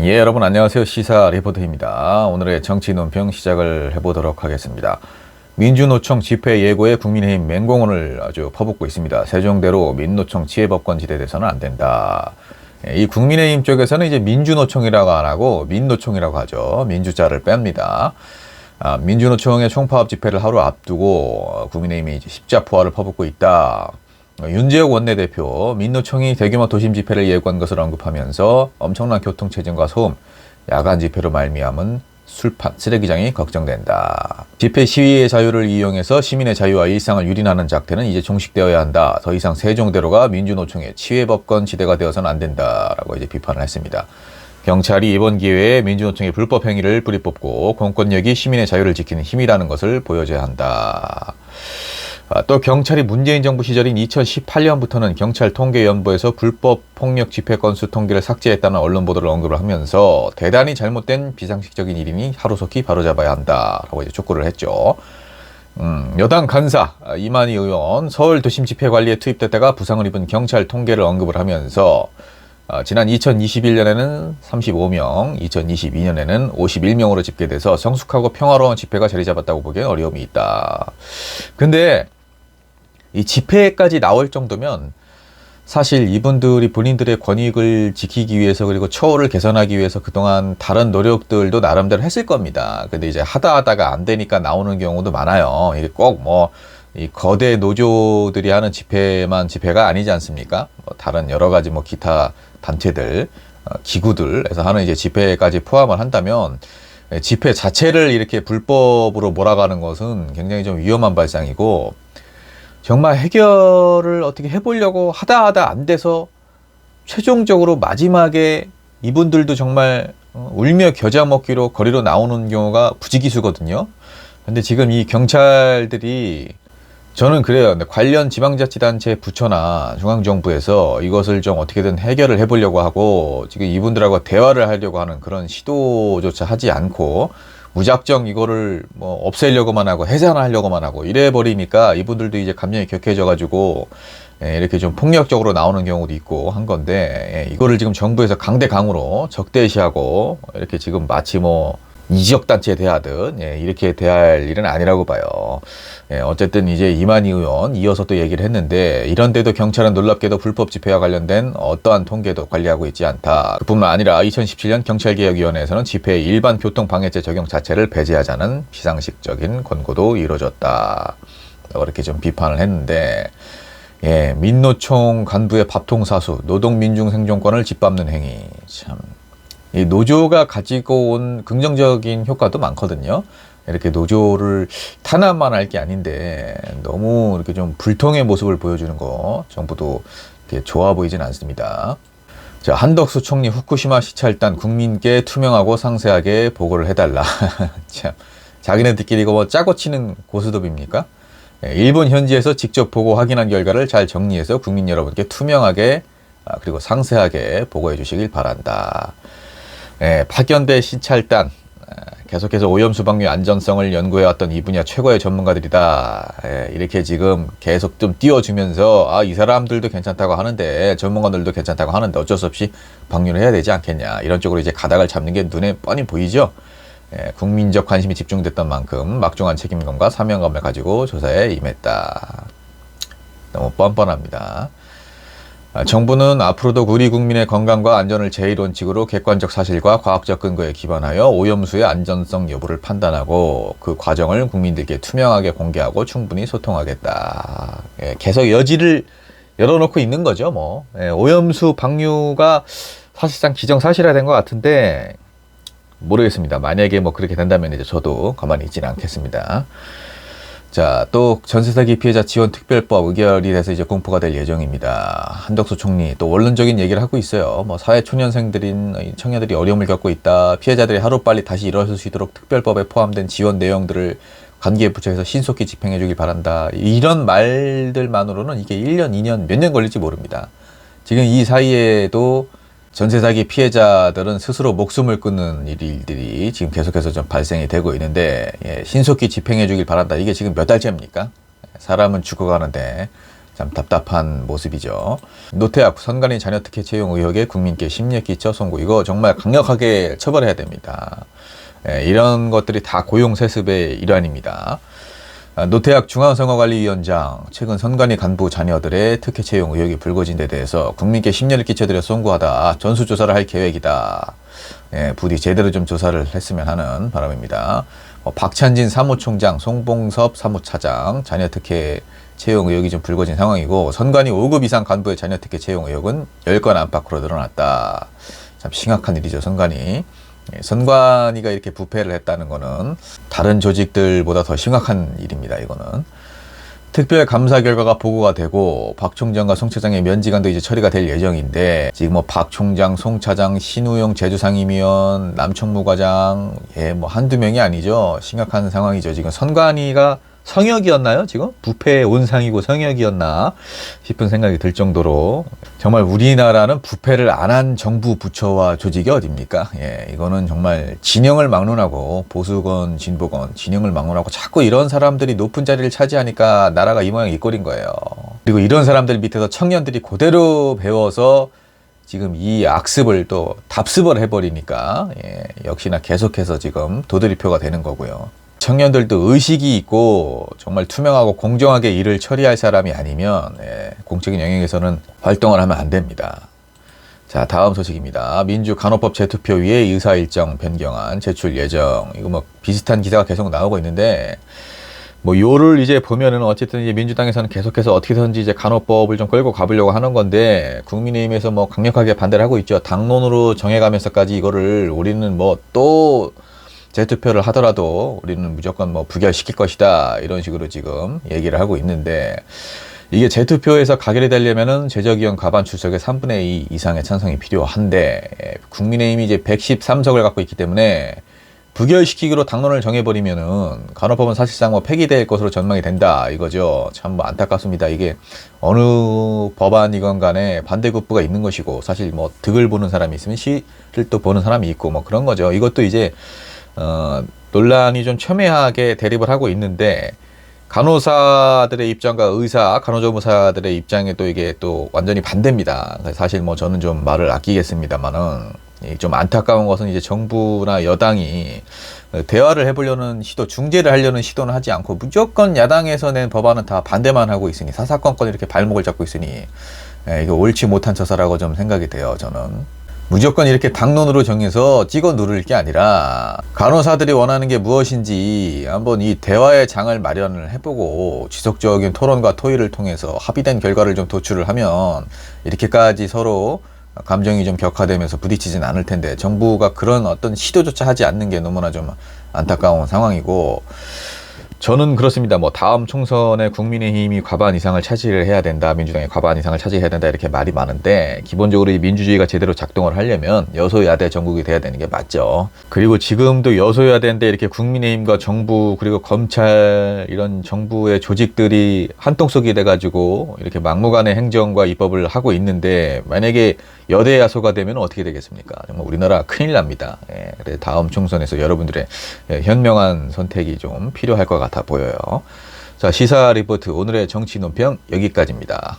예, 여러분 안녕하세요. 시사 리포터입니다. 오늘의 정치 논평 시작을 해보도록 하겠습니다. 민주노총 집회 예고에 국민의힘 맹공언을 아주 퍼붓고 있습니다. 세종대로 민노총 지혜법권 지대돼서는 안 된다. 이 국민의힘 쪽에서는 이제 민주노총이라고 안 하고 민노총이라고 하죠. 민주자를 뺍니다. 민주노총의 총파업 집회를 하루 앞두고 국민의힘이 이제 십자포화를 퍼붓고 있다. 윤재욱 원내대표, 민노총이 대규모 도심 집회를 예고한 것을 언급하면서 엄청난 교통체증과 소음, 야간 집회로 말미암은 술판, 쓰레기장이 걱정된다. 집회 시위의 자유를 이용해서 시민의 자유와 일상을 유린하는 작태는 이제 종식되어야 한다. 더 이상 세종대로가 민주노총의 치외법권 지대가 되어서는 안 된다라고 이제 비판을 했습니다. 경찰이 이번 기회에 민주노총의 불법 행위를 뿌리뽑고 공권력이 시민의 자유를 지키는 힘이라는 것을 보여줘야 한다. 또 경찰이 문재인 정부 시절인 2018년부터는 경찰 통계연부에서 불법 폭력 집회 건수 통계를 삭제했다는 언론 보도를 언급을 하면서 대단히 잘못된 비상식적인 일이니 하루속히 바로잡아야 한다라고 이제 촉구를 했죠. 여당 간사 이만희 의원 서울 도심 집회 관리에 투입됐다가 부상을 입은 경찰 통계를 언급을 하면서 지난 2021년에는 35명, 2022년에는 51명으로 집계돼서 성숙하고 평화로운 집회가 자리 잡았다고 보기엔 어려움이 있다. 근데 이 집회까지 나올 정도면 사실 이분들이 본인들의 권익을 지키기 위해서 그리고 처우를 개선하기 위해서 그동안 다른 노력들도 나름대로 했을 겁니다. 근데 이제 하다가 안 되니까 나오는 경우도 많아요. 이게 꼭 이 거대 노조들이 하는 집회만 집회가 아니지 않습니까? 다른 여러 가지 기타 단체들, 기구들에서 하는 이제 집회까지 포함을 한다면 집회 자체를 이렇게 불법으로 몰아가는 것은 굉장히 좀 위험한 발상이고 정말 해결을 어떻게 해보려고 하다 안 돼서 최종적으로 마지막에 이분들도 정말 울며 겨자 먹기로 거리로 나오는 경우가 부지기수거든요. 근데 지금 이 경찰들이 저는 그래요. 근데 관련 지방자치단체 부처나 중앙정부에서 이것을 좀 어떻게든 해결을 해보려고 하고 지금 이분들하고 대화를 하려고 하는 그런 시도조차 하지 않고 무작정 이거를 없애려고만 하고 해산하려고만 하고 이래 버리니까 이분들도 이제 감정이 격해져가지고 이렇게 좀 폭력적으로 나오는 경우도 있고 한 건데 이거를 지금 정부에서 강대강으로 적대시하고 이렇게 지금 마치 이지역단체에 대하듯 이렇게 대할 일은 아니라고 봐요. 어쨌든 이제 이만희 의원 이어서 또 얘기를 했는데 이런데도 경찰은 놀랍게도 불법 집회와 관련된 어떠한 통계도 관리하고 있지 않다. 그뿐만 아니라 2017년 경찰개혁위원회에서는 집회의 일반 교통방해죄 적용 자체를 배제하자는 비상식적인 권고도 이루어졌다. 그렇게 좀 비판을 했는데 민노총 간부의 밥통사수, 노동민중 생존권을 짓밟는 행위 참. 이 노조가 가지고 온 긍정적인 효과도 많거든요. 이렇게 노조를 탄압만 할 게 아닌데 너무 이렇게 좀 불통의 모습을 보여주는 거 정부도 이렇게 좋아 보이진 않습니다. 자, 한덕수 총리 후쿠시마 시찰단 국민께 투명하고 상세하게 보고를 해달라. 참, 자기네들끼리 이거 짜고 치는 고스톱입니까? 일본 현지에서 직접 보고 확인한 결과를 잘 정리해서 국민 여러분께 투명하게 그리고 상세하게 보고해 주시길 바란다. 파견대 시찰단 계속해서 오염수 방류 안전성을 연구해왔던 이 분야 최고의 전문가들이다. 이렇게 지금 계속 좀 띄워주면서 이 사람들도 괜찮다고 하는데 전문가들도 괜찮다고 하는데 어쩔 수 없이 방류를 해야 되지 않겠냐 이런 쪽으로 이제 가닥을 잡는 게 눈에 뻔히 보이죠. 국민적 관심이 집중됐던 만큼 막중한 책임감과 사명감을 가지고 조사에 임했다. 너무 뻔뻔합니다. 정부는 앞으로도 우리 국민의 건강과 안전을 제일 원칙으로 객관적 사실과 과학적 근거에 기반하여 오염수의 안전성 여부를 판단하고 그 과정을 국민들께 투명하게 공개하고 충분히 소통하겠다. 계속 여지를 열어놓고 있는 거죠. 오염수 방류가 사실상 기정사실화된 것 같은데 모르겠습니다. 만약에 그렇게 된다면 이제 저도 가만히 있지는 않겠습니다. 자, 또 전세 사기 피해자 지원 특별법 의결이 돼서 이제 공포가 될 예정입니다. 한덕수 총리 또 원론적인 얘기를 하고 있어요. 사회 초년생들인 청년들이 어려움을 겪고 있다. 피해자들이 하루빨리 다시 일어설 수 있도록 특별법에 포함된 지원 내용들을 관계 부처에서 신속히 집행해 주길 바란다. 이런 말들만으로는 이게 1년, 2년, 몇 년 걸릴지 모릅니다. 지금 이 사이에도 전세 사기 피해자들은 스스로 목숨을 끊는 일들이 지금 계속해서 좀 발생이 되고 있는데 신속히 집행해 주길 바란다. 이게 지금 몇 달째입니까? 사람은 죽어가는데 참 답답한 모습이죠. 노태악 선관위 자녀 특혜 채용 의혹에 국민께 심려끼 끼쳐 송구. 이거 정말 강력하게 처벌해야 됩니다. 이런 것들이 다 고용세습의 일환입니다. 노태악 중앙선거관리위원장 최근 선관위 간부 자녀들의 특혜 채용 의혹이 불거진 데 대해서 국민께 심려를 끼쳐드려 송구하다 전수조사를 할 계획이다. 부디 제대로 좀 조사를 했으면 하는 바람입니다. 박찬진 사무총장, 송봉섭 사무차장 자녀 특혜 채용 의혹이 좀 불거진 상황이고, 선관위 5급 이상 간부의 자녀 특혜 채용 의혹은 10건 안팎으로 늘어났다. 참 심각한 일이죠, 선관위. 선관위가 이렇게 부패를 했다는 거는 다른 조직들보다 더 심각한 일입니다, 이거는. 특별 감사 결과가 보고가 되고 박 총장과 송 차장의 면직안도 이제 처리가 될 예정인데, 지금 뭐 박 총장, 송 차장, 신우용 제주상임위원, 남청무과장, 뭐 한두 명이 아니죠. 심각한 상황이죠. 지금 선관위가 성역이었나요? 지금? 부패의 온상이고 성역이었나 싶은 생각이 들 정도로, 정말 우리나라는 부패를 안 한 정부 부처와 조직이 어딥니까? 이거는 정말 진영을 막론하고, 보수건 진보건 진영을 막론하고 자꾸 이런 사람들이 높은 자리를 차지하니까 나라가 이 모양 이 꼴인 거예요. 그리고 이런 사람들 밑에서 청년들이 그대로 배워서 지금 이 악습을 또 답습을 해버리니까 역시나 계속해서 지금 도드리표가 되는 거고요. 청년들도 의식이 있고 정말 투명하고 공정하게 일을 처리할 사람이 아니면 공적인 영역에서는 활동을 하면 안 됩니다. 자, 다음 소식입니다. 민주간호법 재투표위에 의사 일정 변경안 제출 예정. 이거 뭐 비슷한 기사가 계속 나오고 있는데, 뭐 요를 이제 보면은 어쨌든 이제 민주당에서는 계속해서 어떻게든지 이제 간호법을 좀 끌고 가보려고 하는 건데, 국민의힘에서 뭐 강력하게 반대를 하고 있죠. 당론으로 정해가면서까지 이거를 우리는 뭐 또 재투표를 하더라도 우리는 무조건 뭐 부결시킬 것이다, 이런 식으로 지금 얘기를 하고 있는데, 이게 재투표에서 가결이 되려면은 제적의원 과반 출석의 3분의 2 이상의 찬성이 필요한데, 국민의힘이 이제 113석을 갖고 있기 때문에 부결시키기로 당론을 정해버리면은 간호법은 사실상 뭐 폐기될 것으로 전망이 된다, 이거죠. 참 뭐 안타깝습니다. 이게 어느 법안이건 간에 반대급부가 있는 것이고, 사실 뭐 득을 보는 사람이 있으면 실을 또 보는 사람이 있고 뭐 그런 거죠. 이것도 이제 논란이 좀 첨예하게 대립을 하고 있는데, 간호사들의 입장과 의사, 간호조무사들의 입장에 또 이게 또 완전히 반대입니다. 사실 뭐 저는 좀 말을 아끼겠습니다만은, 좀 안타까운 것은 이제 정부나 여당이 대화를 해보려는 시도, 중재를 하려는 시도는 하지 않고 무조건 야당에서 낸 법안은 다 반대만 하고 있으니, 사사건건 이렇게 발목을 잡고 있으니 이거 옳지 못한 처사라고 좀 생각이 돼요, 저는. 무조건 이렇게 당론으로 정해서 찍어 누를 게 아니라 간호사들이 원하는 게 무엇인지 한번 이 대화의 장을 마련을 해보고 지속적인 토론과 토의를 통해서 합의된 결과를 좀 도출을 하면 이렇게까지 서로 감정이 좀 격화되면서 부딪히진 않을 텐데, 정부가 그런 어떤 시도조차 하지 않는 게 너무나 좀 안타까운 상황이고, 저는 그렇습니다. 뭐 다음 총선에 국민의힘이 과반 이상을 차지를 해야 된다, 민주당이 과반 이상을 차지해야 된다, 이렇게 말이 많은데, 기본적으로 이 민주주의가 제대로 작동을 하려면 여소야대 정국이 돼야 되는 게 맞죠. 그리고 지금도 여소야대인데 이렇게 국민의힘과 정부 그리고 검찰, 이런 정부의 조직들이 한통속이 돼가지고 이렇게 막무가내 행정과 입법을 하고 있는데, 만약에 여대 야소가 되면 어떻게 되겠습니까? 정말 우리나라 큰일 납니다. 그래서 다음 총선에서 여러분들의 현명한 선택이 좀 필요할 것 같아 보여요. 자, 시사 리포트 오늘의 정치 논평 여기까지입니다.